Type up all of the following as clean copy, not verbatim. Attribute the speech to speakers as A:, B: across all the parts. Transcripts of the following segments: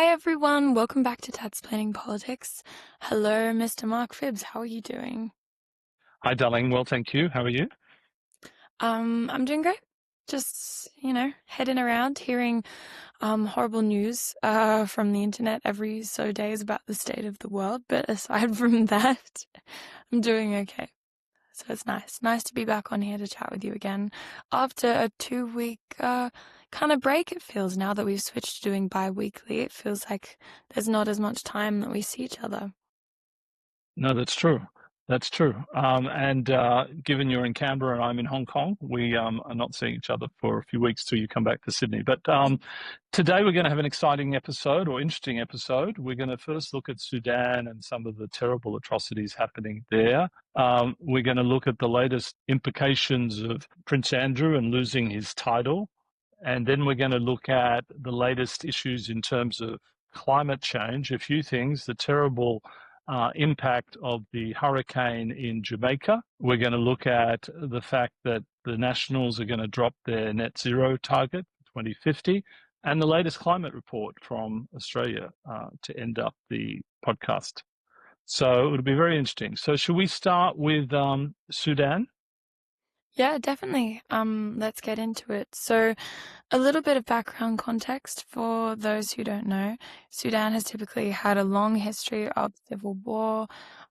A: Hi everyone, welcome back to Tatsplaining Politics. Hello, Mr. Mark Phibbs, how are you doing?
B: Hi, darling. Well, thank you. How are you?
A: I'm doing great. Just, heading around, hearing horrible news from the internet every so days about the state of the world, but aside from that, I'm doing okay. So it's nice to be back on here to chat with you again after a 2 week kind of break. It feels now that we've switched to doing bi-weekly. It feels like there's not as much time that we see each other.
B: No, that's true. That's true. And given you're in Canberra and I'm in Hong Kong, we are not seeing each other for a few weeks till you come back to Sydney. But today we're going to have an exciting episode or interesting episode. We're going to first look at Sudan and some of the terrible atrocities happening there. We're going to look at the latest implications of Prince Andrew and losing his title. And then we're going to look at the latest issues in terms of climate change, a few things, the terrible impact of the hurricane in Jamaica. We're going to look at the fact that the Nationals are going to drop their net zero target for 2050 and the latest climate report from Australia to end up the podcast. So it'll be very interesting. So should we start with Sudan?
A: Yeah, definitely. Let's get into it. So, a little bit of background context for those who don't know. Sudan has typically had a long history of civil war.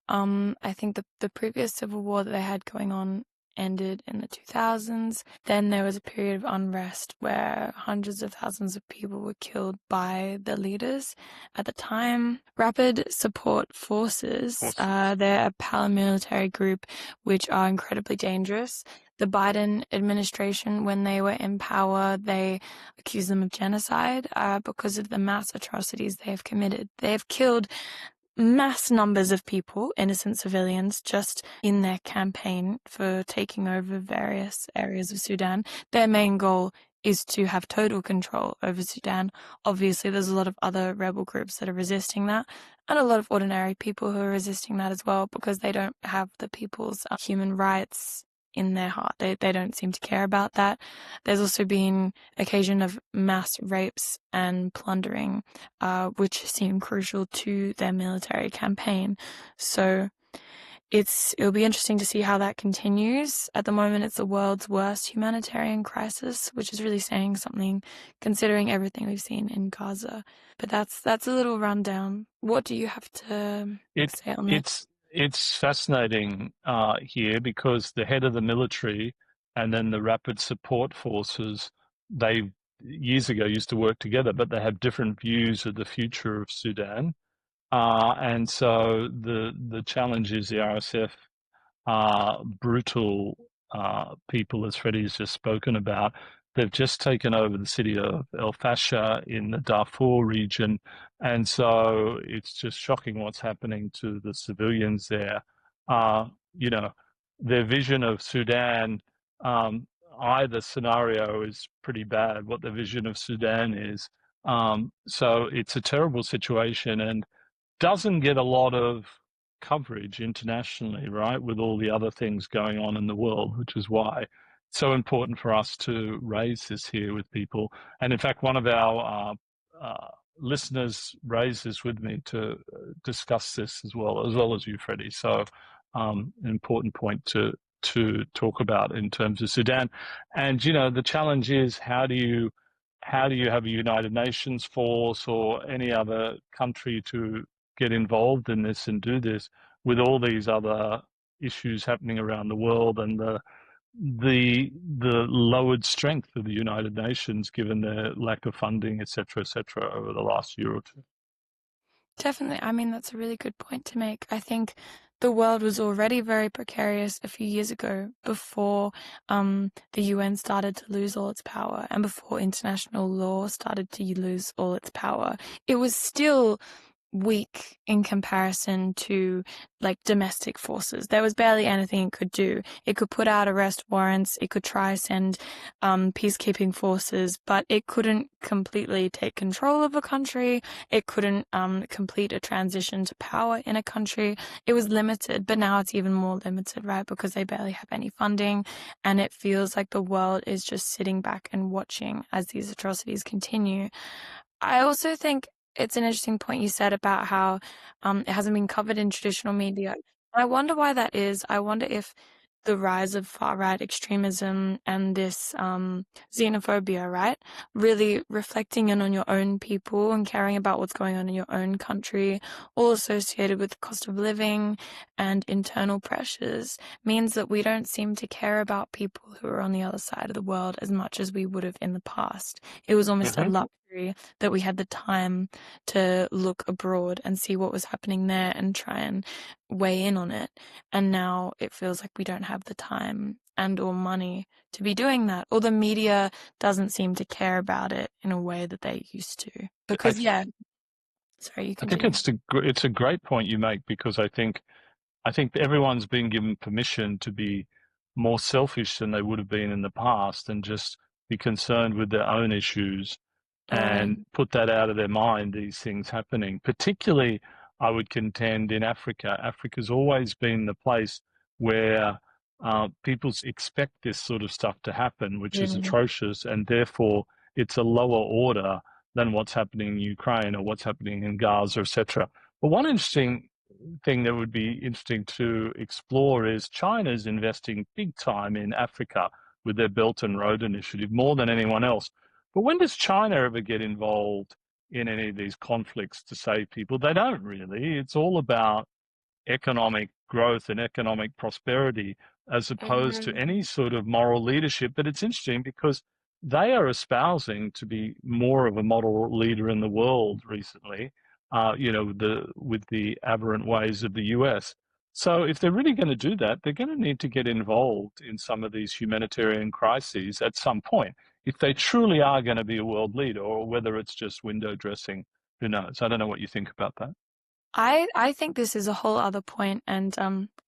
A: I think the previous civil war that they had going on ended in the 2000s. Then there was a period of unrest where hundreds of thousands of people were killed by the leaders at the time. Rapid Support Forces, they're a paramilitary group which are incredibly dangerous. The Biden administration, when they were in power, they accused them of genocide because of the mass atrocities they have committed. They have killed mass numbers of people, innocent civilians, just in their campaign for taking over various areas of Sudan. Their main goal is to have total control over Sudan. Obviously, there's a lot of other rebel groups that are resisting that, and a lot of ordinary people who are resisting that as well because they don't have the people's human rights in their heart. They don't seem to care about that. There's also been occasion of mass rapes and plundering, which seem crucial to their military campaign. So it'll be interesting to see how that continues. At the moment, it's the world's worst humanitarian crisis, which is really saying something considering everything we've seen in Gaza. But that's a little rundown. What do you have to say on that?
B: It's fascinating here because the head of the military and then the rapid support forces, they years ago used to work together, but they have different views of the future of Sudan. And so the challenge is the RSF are brutal people, as Freddie's just spoken about. They've just taken over the city of El Fasher in the Darfur region. And so it's just shocking what's happening to the civilians there. You know, their vision of Sudan, either scenario is pretty bad, what the vision of Sudan is. So it's a terrible situation and doesn't get a lot of coverage internationally, right, with all the other things going on in the world, which is why it's so important for us to raise this here with people. And in fact, one of our listeners raised this with me to discuss this as well as you, Freddie. So, an important point to talk about in terms of Sudan. And the challenge is how do you have a United Nations force or any other country to get involved in this and do this with all these other issues happening around the world and the lowered strength of the United Nations given their lack of funding, et cetera, over the last year or two.
A: Definitely. I mean, that's a really good point to make. I think the world was already very precarious a few years ago before the UN started to lose all its power and before international law started to lose all its power. It was still weak in comparison to like domestic forces. There was barely anything it could do. It could put out arrest warrants, it could try send peacekeeping forces, but it couldn't completely take control of a country. It couldn't complete a transition to power in a country. It was limited, but now it's even more limited, right? Because they barely have any funding, and it feels like the world is just sitting back and watching as these atrocities continue. I also think it's an interesting point you said about how it hasn't been covered in traditional media. I wonder why that is. I wonder if the rise of far-right extremism and this xenophobia, right, really reflecting in on your own people and caring about what's going on in your own country, all associated with the cost of living and internal pressures, means that we don't seem to care about people who are on the other side of the world as much as we would have in the past. It was almost a
B: Hmm.
A: luxury that we had the time to look abroad and see what was happening there and try and weigh in on it. And now it feels like we don't have the time and or money to be doing that. Or the media doesn't seem to care about it in a way that they used to.
B: I,
A: Because
B: th-
A: yeah, sorry, you
B: I think
A: continue.
B: it's a great point you make because I think everyone's been given permission to be more selfish than they would have been in the past and just be concerned with their own issues
A: Right.
B: and put that out of their mind, these things happening. Particularly, I would contend in Africa. Africa's always been the place where people expect this sort of stuff to happen, which is
A: Yeah.
B: atrocious, and therefore it's a lower order than what's happening in Ukraine or what's happening in Gaza, etc. But one interesting thing that would be interesting to explore is China's investing big time in Africa with their Belt and Road Initiative, more than anyone else. But when does China ever get involved in any of these conflicts to save people? They don't really. It's all about economic growth and economic prosperity as opposed to any
A: Mm.
B: sort of moral leadership. But it's interesting because they are espousing to be more of a model leader in the world recently, with the aberrant ways of the US. So if they're really going to do that, they're going to need to get involved in some of these humanitarian crises at some point. If they truly are going to be a world leader, or whether it's just window dressing, who knows? I don't know what you think about that.
A: I think this is a whole other point, and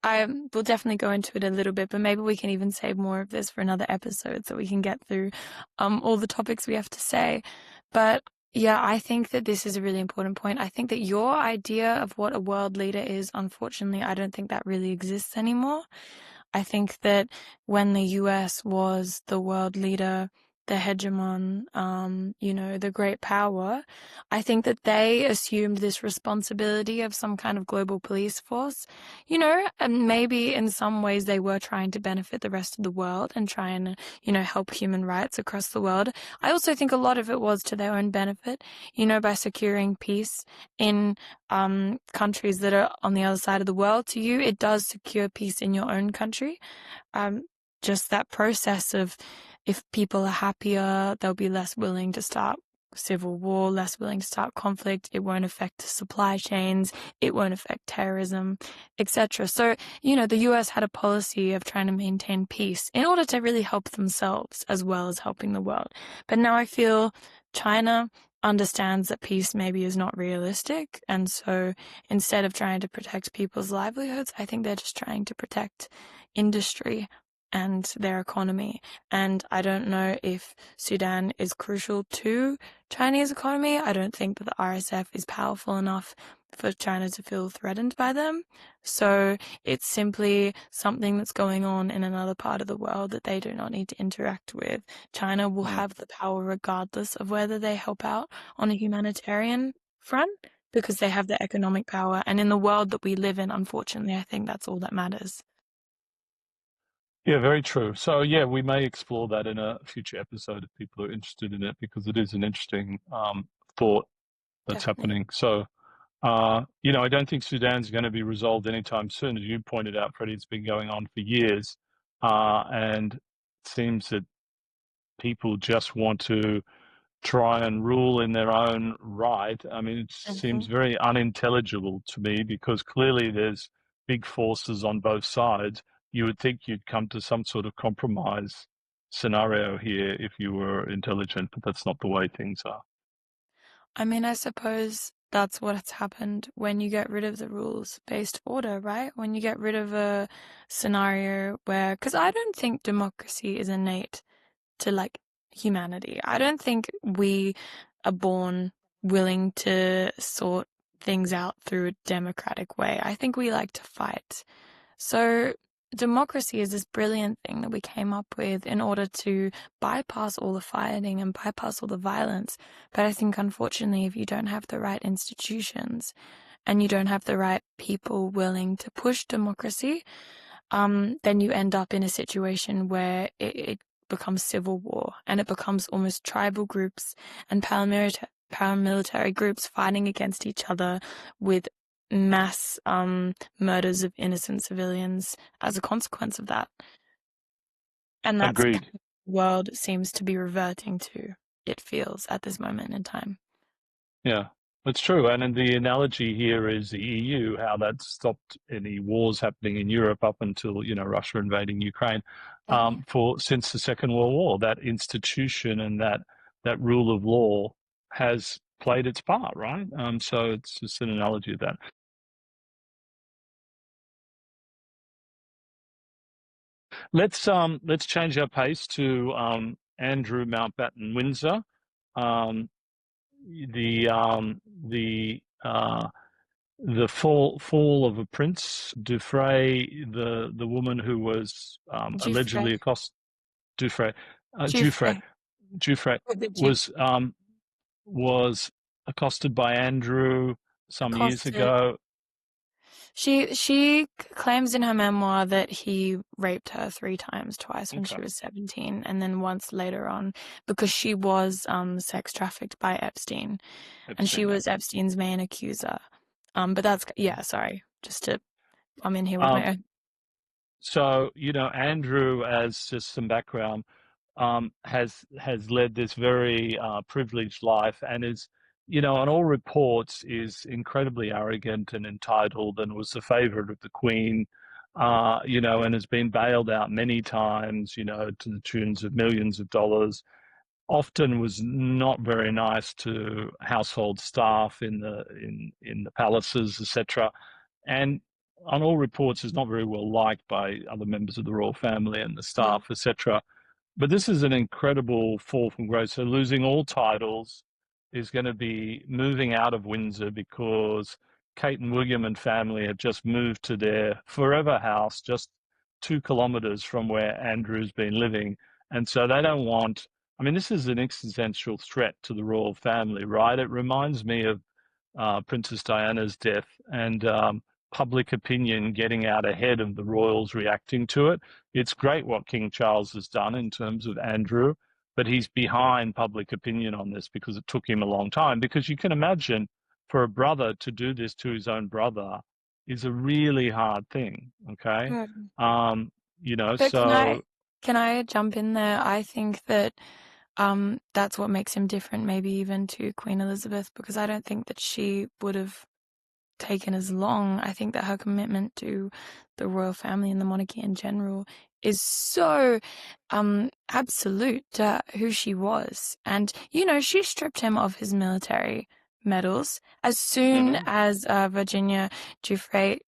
A: I will definitely go into it a little bit, but maybe we can even save more of this for another episode so we can get through all the topics we have to say. But yeah, I think that this is a really important point. I think that your idea of what a world leader is, unfortunately, I don't think that really exists anymore. I think that when the US was the world leader, the hegemon, the great power, I think that they assumed this responsibility of some kind of global police force, and maybe in some ways they were trying to benefit the rest of the world and try and, help human rights across the world. I also think a lot of it was to their own benefit, by securing peace in countries that are on the other side of the world. To you, it does secure peace in your own country. Um, just that process of if people are happier, they'll be less willing to start civil war, less willing to start conflict. It won't affect supply chains. It won't affect terrorism, etc. So, the US had a policy of trying to maintain peace in order to really help themselves as well as helping the world. But now I feel China understands that peace maybe is not realistic. And so instead of trying to protect people's livelihoods, I think they're just trying to protect industry and their economy. And I don't know if Sudan is crucial to Chinese economy. I don't think that the RSF is powerful enough for China to feel threatened by them. So it's simply something that's going on in another part of the world that they do not need to interact with. China will
B: Mm.
A: have the power regardless of whether they help out on a humanitarian front because they have the economic power. And in the world that we live in, unfortunately, I think that's all that matters.
B: Yeah, very true. So, yeah, we may explore that in a future episode if people are interested in it, because it is an interesting thought that's
A: Definitely.
B: happening. So, I don't think Sudan's going to be resolved anytime soon. As you pointed out, Freddie, it's been going on for years. And it seems that people just want to try and rule in their own right. I mean, it seems
A: Mhm.
B: very unintelligible to me because clearly there's big forces on both sides. You would think you'd come to some sort of compromise scenario here if you were intelligent, but that's not the way things are.
A: I mean, I suppose that's what's happened when you get rid of the rules-based order, right? When you get rid of a scenario where, because I don't think democracy is innate to like humanity. I don't think we are born willing to sort things out through a democratic way. I think we like to fight. So democracy is this brilliant thing that we came up with in order to bypass all the fighting and bypass all the violence. But I think, unfortunately, if you don't have the right institutions and you don't have the right people willing to push democracy, then you end up in a situation where it becomes civil war and it becomes almost tribal groups and paramilitary groups fighting against each other with mass murders of innocent civilians as a consequence of that. And that's kind
B: Agreed.
A: of the world seems to be reverting to, it feels, at this moment in time.
B: Yeah, that's true. And then the analogy here is the EU, how that stopped any wars happening in Europe up until, Russia invading Ukraine,
A: Exactly.
B: for since the Second World War. That institution and that rule of law has played its part, right? So it's just an analogy of that. Let's change our pace to Andrew Mountbatten Windsor. Um, the the fall of a prince, Dufray, the woman who was
A: Giuffre.
B: allegedly accosted, Dufray, Giuffre,
A: Giuffre.
B: Giuffre
A: With the G.
B: was accosted by Andrew some years
A: Accosted.
B: ago.
A: She claims in her memoir that he raped her 3 times, twice when she
B: Okay,
A: was 17, and then once later on because she was sex trafficked by Epstein, and she
B: Epstein.
A: was
B: Okay.
A: Epstein's main accuser. But that's yeah, sorry, just to I'm in here with
B: Um,
A: my own.
B: so Andrew, as just some background, has led this very privileged life and is, on all reports, is incredibly arrogant and entitled and was the favorite of the Queen, and has been bailed out many times, to the tunes of millions of dollars. Often was not very nice to household staff in the palaces, etc. And on all reports is not very well liked by other members of the royal family and the
A: Yeah.
B: staff, etc. But this is an incredible fall from grace. So losing all titles is going to be moving out of Windsor because Kate and William and family have just moved to their forever house just 2 kilometers from where Andrew's been living. And so they don't want, I mean, this is an existential threat to the royal family, right? It reminds me of Princess Diana's death and public opinion getting out ahead of the royals reacting to it. It's great what King Charles has done in terms of Andrew, but he's behind public opinion on this because it took him a long time. Because you can imagine for a brother to do this to his own brother is a really hard thing. Okay.
A: Good.
B: Um,
A: But
B: so
A: can I jump in there? I think that that's what makes him different, maybe even to Queen Elizabeth, because I don't think that she would have taken as long. I think that her commitment to the royal family and the monarchy in general is so absolute to who she was. And, she stripped him of his military medals as soon
B: mhm.
A: as Virginia Giuffre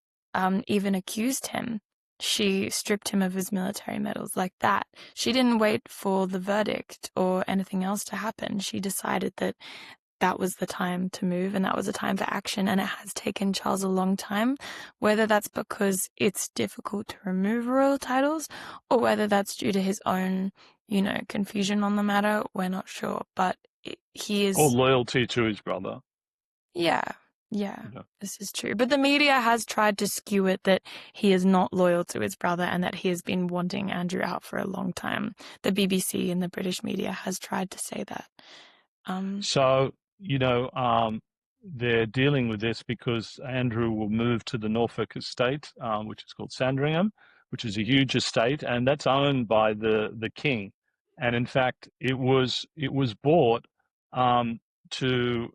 A: even accused him. She stripped him of his military medals like that. She didn't wait for the verdict or anything else to happen. She decided that that was the time to move and that was the time for action. And it has taken Charles a long time, whether that's because it's difficult to remove royal titles or whether that's due to his own, confusion on the matter. We're not sure, but he
B: Or
A: is,
B: loyalty to his brother.
A: yeah, yeah,
B: You know.
A: this is true. But the media has tried to skew it that he is not loyal to his brother and that he has been wanting Andrew out for a long time. The BBC and the British media has tried to say that. Um,
B: So, they're dealing with this because Andrew will move to the Norfolk estate, which is called Sandringham, which is a huge estate, and that's owned by the king. And in fact, it was bought to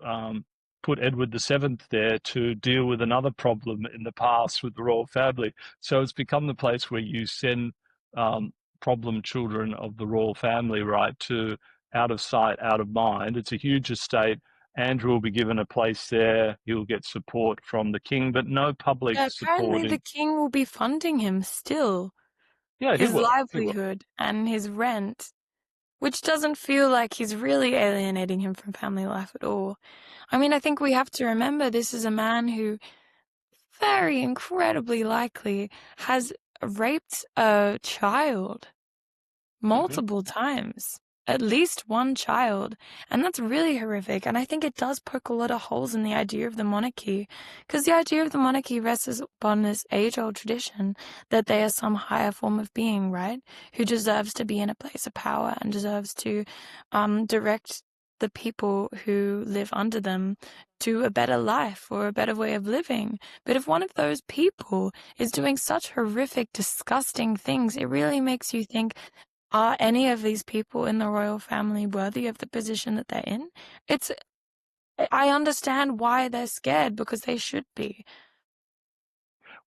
B: put Edward VII there to deal with another problem in the past with the royal family. So it's become the place where you send problem children of the royal family, right, to out of sight, out of mind. It's a huge estate. Andrew will be given a place there. He'll get support from the king, but no public
A: yeah, apparently the
B: supporting.
A: king will be funding him still,
B: Yeah, he
A: his
B: will. He will.
A: livelihood and his rent, which doesn't feel like he's really alienating him from family life at all. I mean, I think we have to remember this is a man who very incredibly likely has raped a child
B: Mhm.
A: multiple times, at least one child. And that's really horrific. And I think it does poke a lot of holes in the idea of the monarchy, because the idea of the monarchy rests upon this age-old tradition that they are some higher form of being, right? Who deserves to be in a place of power and deserves to direct the people who live under them to a better life or a better way of living. But if one of those people is doing such horrific, disgusting things, it really makes you think, are any of these people in the royal family worthy of the position that they're in? It's, I understand why they're scared, because they should be.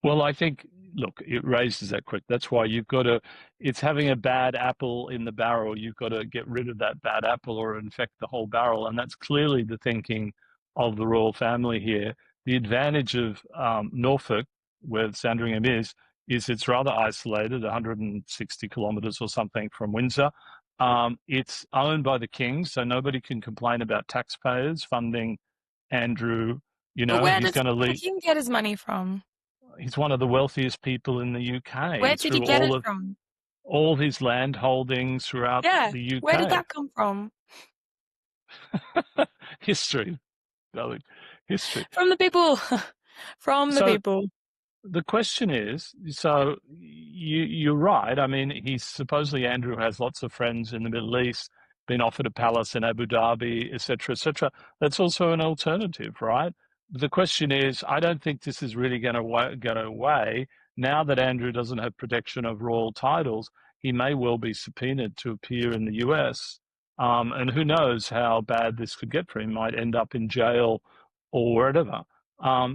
B: Well, I think, look, it raises that quick. That's why you've got to, it's having a bad apple in the barrel. You've got to get rid of that bad apple or infect the whole barrel. And that's clearly the thinking of the royal family here. The advantage of Norfolk, where Sandringham is it's rather isolated, 160 kilometers or something from Windsor. It's owned by the king, so nobody can complain about taxpayers funding Andrew. You
A: But
B: know,
A: where
B: he's
A: does
B: going to
A: the
B: lead.
A: king get his money from?
B: He's one of the wealthiest people in the
A: Where
B: UK
A: did he
B: through
A: get it from?
B: all his land holdings throughout
A: Yeah,
B: the
A: where did
B: UK.
A: that come from?
B: History, darling, history.
A: From the people. From the
B: So
A: people.
B: the question is, so you're right. I mean, he's supposedly Andrew has lots of friends in the Middle East, been offered a palace in Abu Dhabi, etc., etc. That's also an alternative, right? The question is, I don't think this is really going to go away. Now that Andrew doesn't have protection of royal titles, he may well be subpoenaed to appear in the US. And who knows how bad this could get for him? He might end up in jail or wherever.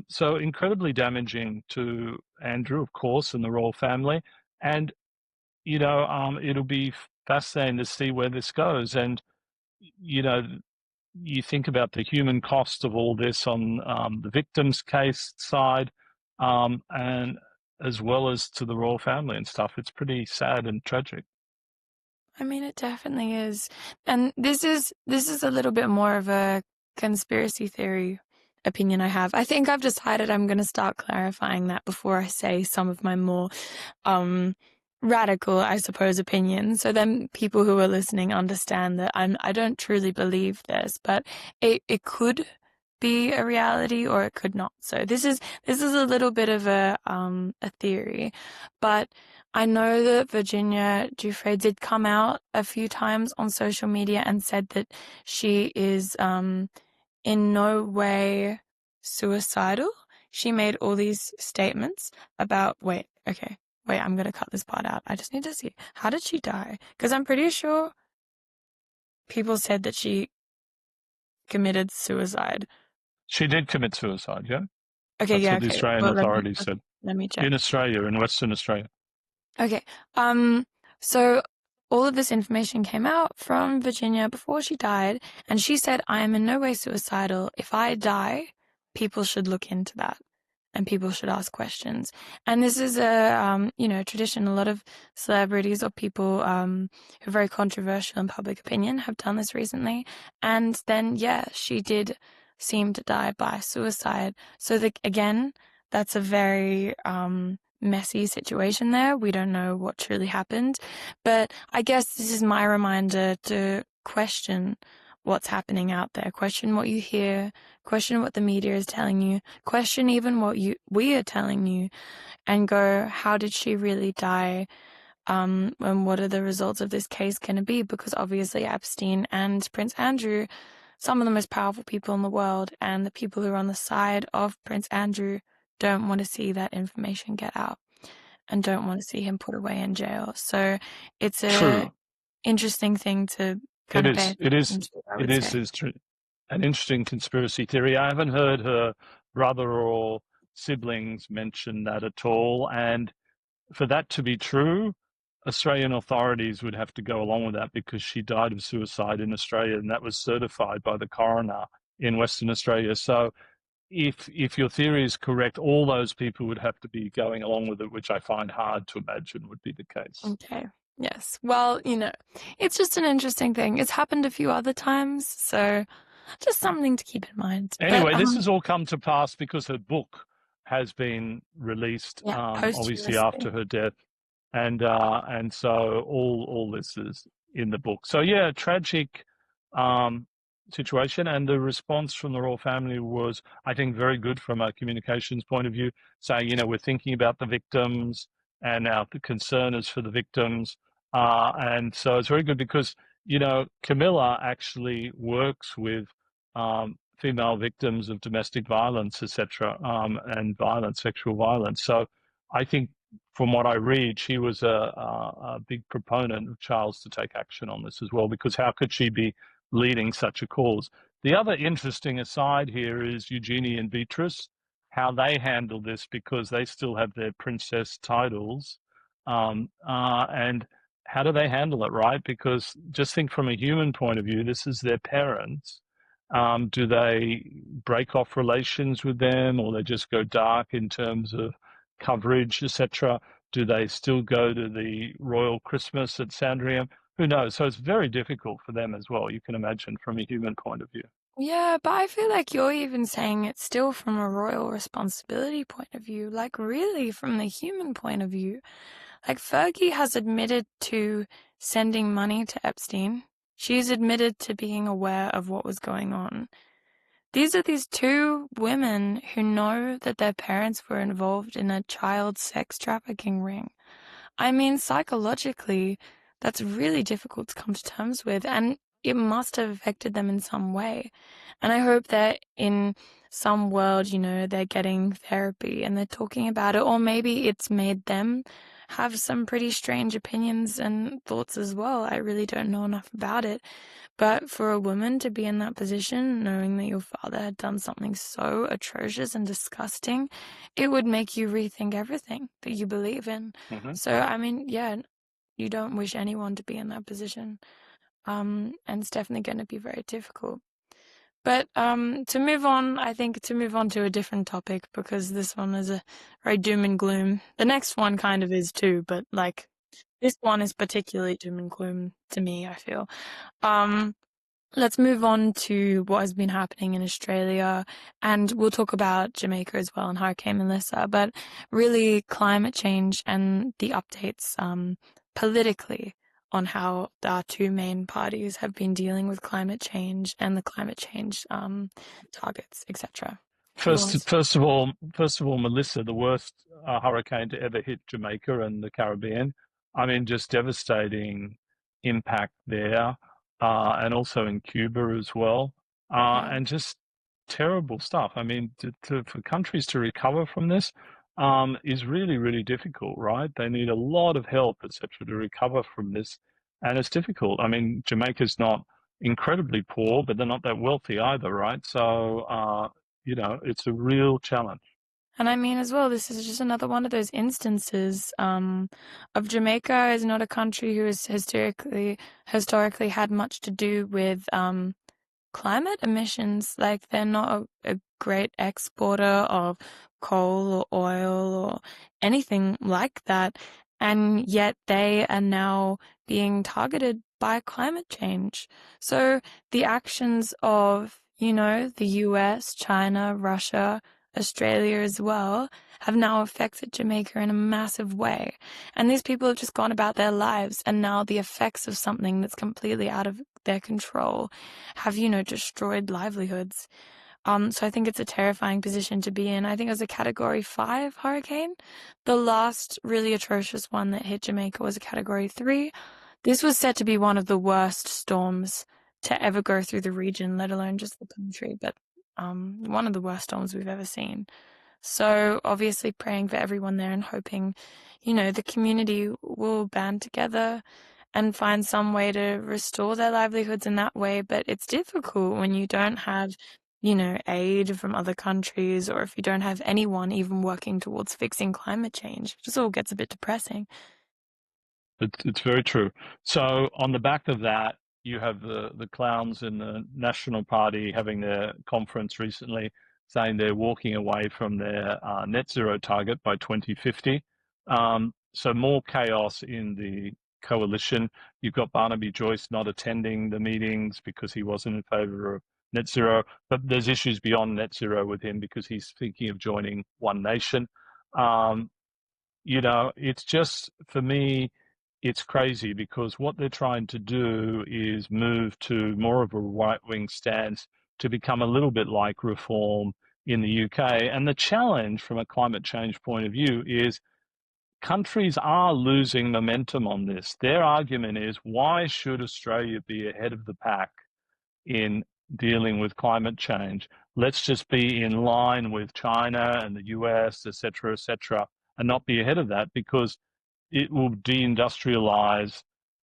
B: So incredibly damaging to Andrew, of course, and the royal family. And, it'll be fascinating to see where this goes. And, you know, you think about the human cost of all this on the victim's case side, and as well as to the royal family and stuff. It's pretty sad and tragic.
A: I mean, it definitely is. And this is a little bit more of a conspiracy theory opinion I have. I think I've decided I'm going to start clarifying that before I say some of my more um radical, I suppose, opinions. So then people who are listening understand that I don't truly believe this, but it could be a reality or it could not. So this is a little bit of a theory, but I know that Virginia Giuffre did come out a few times on social media and said that she is in no way suicidal. She made all these statements about, wait, I'm gonna cut this part out. I just need to see. How did she die? Because I'm pretty sure people said that she committed suicide.
B: She did commit suicide, yeah?
A: Okay,
B: That's
A: yeah,
B: what the
A: okay.
B: Australian
A: Well,
B: authorities
A: okay,
B: said.
A: let me
B: In
A: check.
B: Australia, in Western Australia.
A: Okay. So all of this information came out from Virginia before she died, and she said, I am in no way suicidal. If I die, people should look into that and people should ask questions. And this is tradition. A lot of celebrities or people who are very controversial in public opinion have done this recently. And then, yeah, she did seem to die by suicide. So again, that's a very messy situation there. We don't know what truly happened. But I guess this is my reminder to question what's happening out there, question what you hear, question what the media is telling you, question even what we are telling you, and go, how did she really die? And what are the results of this case going to be? Because obviously Epstein and Prince Andrew, some of the most powerful people in the world, and the people who are on the side of Prince Andrew don't want to see that information get out and don't want to see him put away in jail. So it's a
B: True.
A: interesting thing to
B: It
A: kind of pay
B: is. It is.
A: attention to, I
B: It
A: would say.
B: is an interesting conspiracy theory. I haven't heard her brother or siblings mention that at all. And for that to be true, Australian authorities would have to go along with that because she died of suicide in Australia, and that was certified by the coroner in Western Australia. So if your theory is correct, all those people would have to be going along with it, which I find hard to imagine would be the case.
A: Okay. Yes. Well, it's just an interesting thing. It's happened a few other times, so just something to keep in mind. But
B: Anyway, this has all come to pass because her book has been released,
A: yeah,
B: obviously after
A: posthumously.
B: her death. and so all this is in the book. So yeah, tragic um, situation, and the response from the royal family was, I think, very good from a communications point of view, saying, we're thinking about the victims, and our concern is for the victims, and so it's very good because Camilla actually works with female victims of domestic violence, etc., and violence, sexual violence. So I think from what I read, she was a big proponent of Charles to take action on this as well, because how could she be leading such a cause? The other interesting aside here is Eugenie and Beatrice, how they handle this, because they still have their princess titles. And how do they handle it, right? Because just think from a human point of view, this is their parents. Do they break off relations with them, or they just go dark in terms of coverage, etc.? Do they still go to the Royal Christmas at Sandringham? Who knows? So it's very difficult for them as well, you can imagine, from a human point of view.
A: Yeah, but I feel like you're even saying it still from a royal responsibility point of view, like really from the human point of view. Like Fergie has admitted to sending money to Epstein. She's admitted to being aware of what was going on. These are these two women who know that their parents were involved in a child sex trafficking ring. I mean, psychologically, that's really difficult to come to terms with, and it must have affected them in some way. And I hope that in some world, they're getting therapy and they're talking about it, or maybe it's made them have some pretty strange opinions and thoughts as well. I really don't know enough about it. But for a woman to be in that position, knowing that your father had done something so atrocious and disgusting, it would make you rethink everything that you believe in.
B: Mm-hmm.
A: So, I mean, yeah, you don't wish anyone to be in that position. And it's definitely going to be very difficult. But to move on, I think to move on to a different topic, because this one is a very doom and gloom. The next one kind of is too, but like this one is particularly doom and gloom to me, I feel. Um, Let's move on to what has been happening in Australia, and we'll talk about Jamaica as well and Hurricane Melissa, but really climate change and the updates politically on how our two main parties have been dealing with climate change and the climate change targets, etc.
B: First of all, Melissa, the worst hurricane to ever hit Jamaica and the Caribbean. I mean, just devastating impact there, and also in Cuba as well,
A: Yeah.
B: and just terrible stuff. I mean, for countries to recover from this is really, really difficult, right? They need a lot of help, etc., to recover from this, and it's difficult. I mean, Jamaica's not incredibly poor, but they're not that wealthy either, right? So it's a real challenge.
A: And I mean, as well, this is just another one of those instances of Jamaica is not a country who has historically had much to do with climate emissions. Like they're not a great exporter of coal or oil or anything like that. And yet they are now being targeted by climate change. So the actions of, the US, China, Russia, Australia as well have now affected Jamaica in a massive way. And these people have just gone about their lives, and now the effects of something that's completely out of their control have, destroyed livelihoods. So I think it's a terrifying position to be in. I think it was a Category 5 hurricane. The last really atrocious one that hit Jamaica was a Category 3. This was said to be one of the worst storms to ever go through the region, let alone just the country, but one of the worst storms we've ever seen. So obviously praying for everyone there and hoping, the community will band together and find some way to restore their livelihoods in that way. But it's difficult when you don't have, aid from other countries, or if you don't have anyone even working towards fixing climate change. It just all gets a bit depressing.
B: It's very true. So on the back of that, you have the clowns in the National Party having their conference recently, saying they're walking away from their net zero target by 2050. So more chaos in the coalition. You've got Barnaby Joyce not attending the meetings because he wasn't in favour of net zero, but there's issues beyond net zero with him because he's thinking of joining One Nation. Um, it's just, for me, it's crazy because what they're trying to do is move to more of a right-wing stance to become a little bit like reform in the UK. And the challenge from a climate change point of view is countries are losing momentum on this. Their argument is, why should Australia be ahead of the pack in dealing with climate change? Let's just be in line with China and the US, et cetera, and not be ahead of that because it will deindustrialize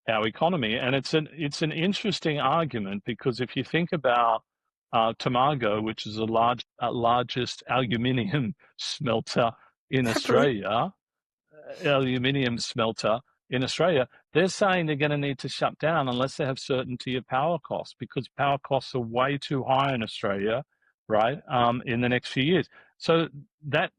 B: our economy. And it's an interesting argument because if you think about Tomago, which is the largest aluminium smelter in Australia, aluminium smelter in Australia, they're saying they're going to need to shut down unless they have certainty of power costs because power costs are way too high in Australia, right? In the next few years. So that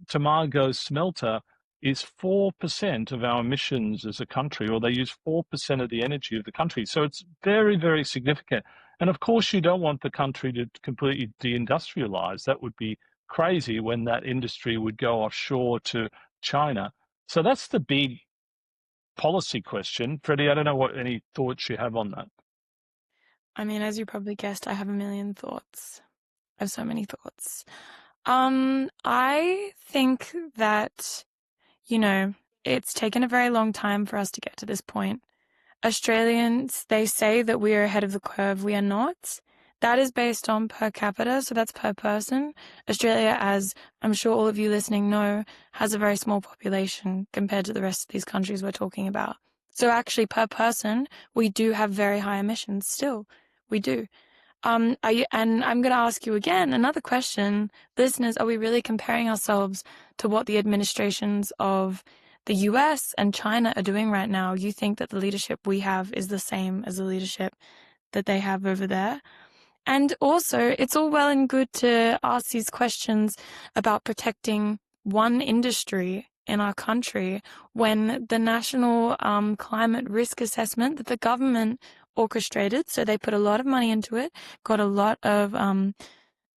B: Tomago smelter is 4% of our emissions as a country, or they use 4% of the energy of the country. So it's very, very significant. And of course, you don't want the country to completely deindustrialize. That would be crazy when that industry would go offshore to China. So that's the big policy question. Freddie, I don't know what any thoughts you have on that.
A: I mean, as you probably guessed, I have a million thoughts. I have so many thoughts. I think that, you know, it's taken a very long time for us to get to this point. Australians, they say that we are ahead of the curve. We are not. That is based on per capita, so that's per person. Australia, as I'm sure all of you listening know, has a very small population compared to the rest of these countries we're talking about. So actually, per person, we do have very high emissions still. We do. And I'm going to ask you again another question. Listeners, are we really comparing ourselves to what the administrations of the US and China are doing right now? You think that the leadership we have is the same as the leadership that they have over there? And also, it's all well and good to ask these questions about protecting one industry in our country when the national climate risk assessment that the government orchestrated, so they put a lot of money into it, got a lot of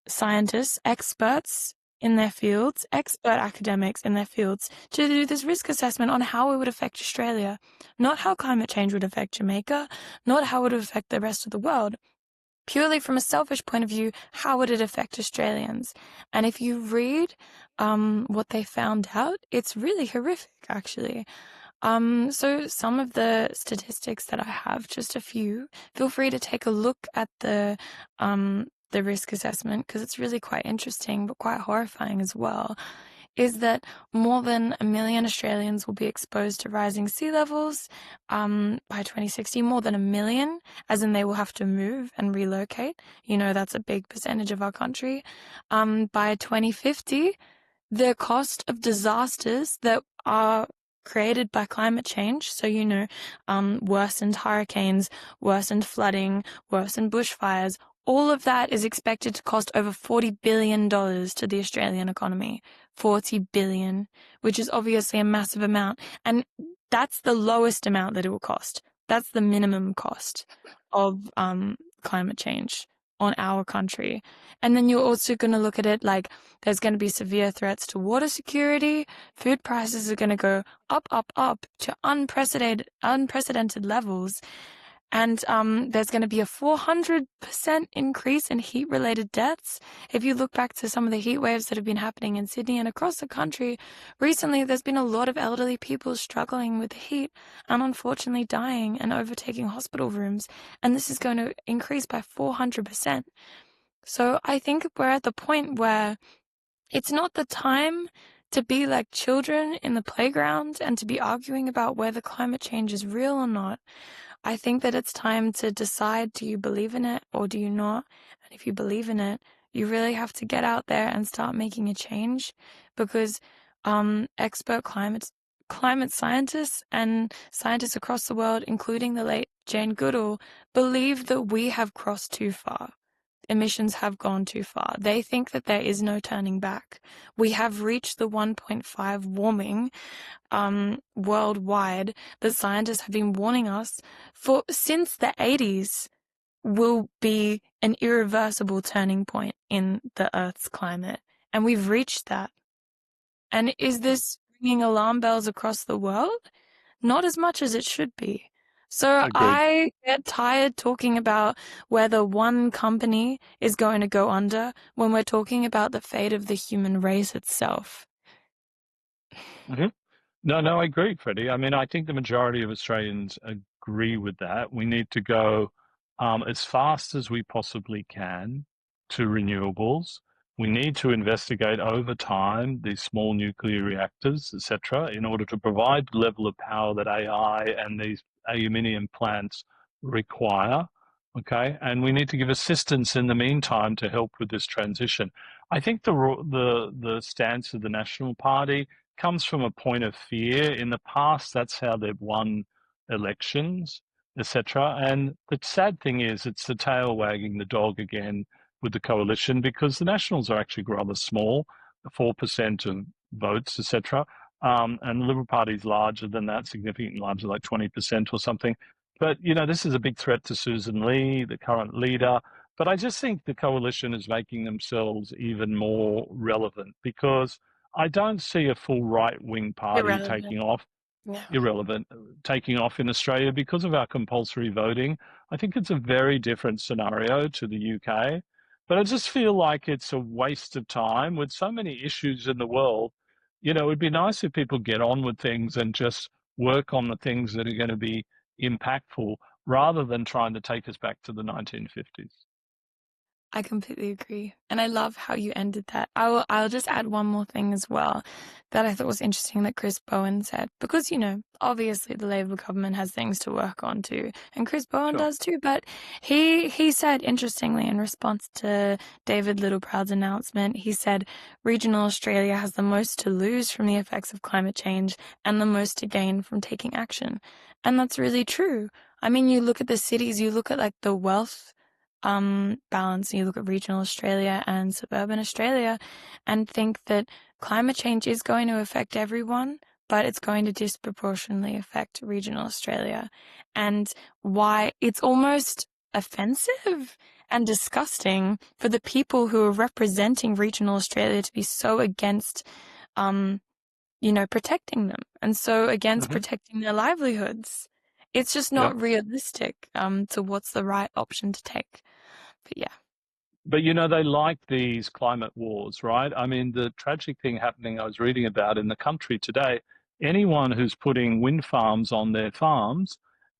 A: scientists, experts in their fields, expert academics in their fields to do this risk assessment on how it would affect Australia, not how climate change would affect Jamaica, not how it would affect the rest of the world. Purely from a selfish point of view, how would it affect Australians? And if you read what they found out, it's really horrific, actually. So some of the statistics that I have, just a few, feel free to take a look at the risk assessment because it's really quite interesting, but quite horrifying as well, is that more than 1 million Australians will be exposed to rising sea levels by 2060, more than 1 million, as in they will have to move and relocate. That's a big percentage of our country. By 2050, the cost of disasters that are created by climate change, so worsened hurricanes, worsened flooding, worsened bushfires, all of that is expected to cost over $40 billion to the Australian economy. 40 billion, which is obviously a massive amount. And that's the lowest amount that it will cost. That's the minimum cost of climate change on our country. And then you're also going to look at it like there's going to be severe threats to water security. Food prices are going to go up, up, up to unprecedented levels. And there's going to be a 400% increase in heat-related deaths. If you look back to some of the heat waves that have been happening in Sydney and across the country, recently there's been a lot of elderly people struggling with the heat and unfortunately dying and overtaking hospital rooms. And this is going to increase by 400%. So I think we're at the point where it's not the time to be like children in the playground and to be arguing about whether climate change is real or not. I think that it's time to decide, do you believe in it or do you not? And if you believe in it, you really have to get out there and start making a change because expert climate scientists and scientists across the world, including the late Jane Goodall, believe that we have crossed too far. Emissions have gone too far. They think that there is no turning back. We have reached the 1.5 warming worldwide that scientists have been warning us for since the 80s will be an irreversible turning point in the Earth's climate. And we've reached that. And is this ringing alarm bells across the world? Not as much as it should be. So
B: Agreed.
A: I get tired talking about whether one company is going to go under when we're talking about the fate of the human race itself.
B: Mhm. No, no, I agree, Freddie. I mean, I think the majority of Australians agree with that. We need to go as fast as we possibly can to renewables. We need to investigate over time these small nuclear reactors, etc., in order to provide the level of power that AI and these aluminium plants require. Okay, and we need to give assistance in the meantime to help with this transition. I think the stance of the National Party comes from a point of fear. In the past, that's how they've won elections, etc. And the sad thing is, it's the tail wagging the dog again with the coalition because the Nationals are actually rather small, 4% of votes, etc. And the Liberal Party is larger than that, significantly larger, like 20% or something. But, you know, this is a big threat to Susan Lee, the current leader. But I just think the coalition is making themselves even more relevant because I don't see a full right wing party taking
A: Irrelevant.
B: off,
A: Yeah.
B: irrelevant, taking off in Australia because of our compulsory voting. I think it's a very different scenario to the UK. But I just feel like it's a waste of time with so many issues in the world. You know, it'd be nice if people get on with things and just work on the things that are going to be impactful rather than trying to take us back to the 1950s.
A: I completely agree. And I love how you ended that. I'll just add one more thing as well that I thought was interesting that Chris Bowen said. Because, obviously the Labour government has things to work on too. And Chris Bowen
B: Sure.
A: does too. But he said, interestingly, in response to David Littleproud's announcement, he said, regional Australia has the most to lose from the effects of climate change and the most to gain from taking action. And that's really true. I mean, you look at the cities, you look at like the wealth balance, you look at regional Australia and suburban Australia and think that climate change is going to affect everyone, but it's going to disproportionately affect regional Australia. And why it's almost offensive and disgusting for the people who are representing regional Australia to be so against, um, protecting them and so against
B: Hmm.
A: protecting their livelihoods. It's just
B: Yeah.
A: not realistic, to what's the right option to take. But yeah,
B: But you know, they like these climate wars, right? I mean, the tragic thing happening I was reading about in the country today, anyone who's putting wind farms on their farms,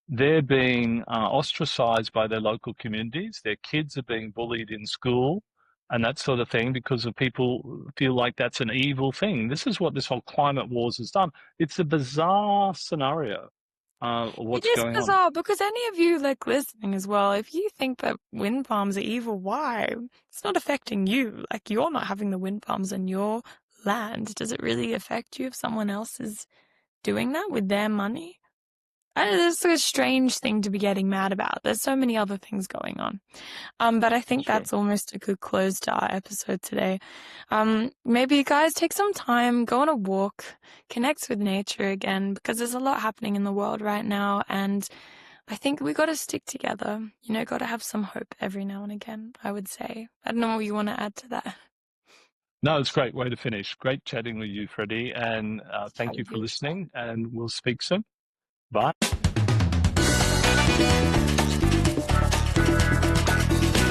B: they're being ostracized by their local communities. Their kids are being bullied in school and that sort of thing because of people feel like that's an evil thing. This is what this whole climate wars has done. It's a bizarre scenario of
A: it
B: what's
A: is
B: going on.
A: bizarre because any of you like listening as well, if you think that wind farms are evil, why? It's not affecting you. Like you're not having the wind farms on your land. Does it really affect you if someone else is doing that with their money? I know this is a strange thing to be getting mad about. There's so many other things going on. But I
B: That's
A: think
B: true.
A: that's almost a good close to our episode today. Maybe you guys take some time, go on a walk, connect with nature again, because there's a lot happening in the world right now. And I think we got to stick together. Got to have some hope every now and again, I would say. I don't know what you want to add to that.
B: No, it's a great way to finish. Great chatting with you, Freddie, and
A: Chat
B: thank you
A: with
B: for
A: you as well.
B: listening. And we'll speak soon. Bye.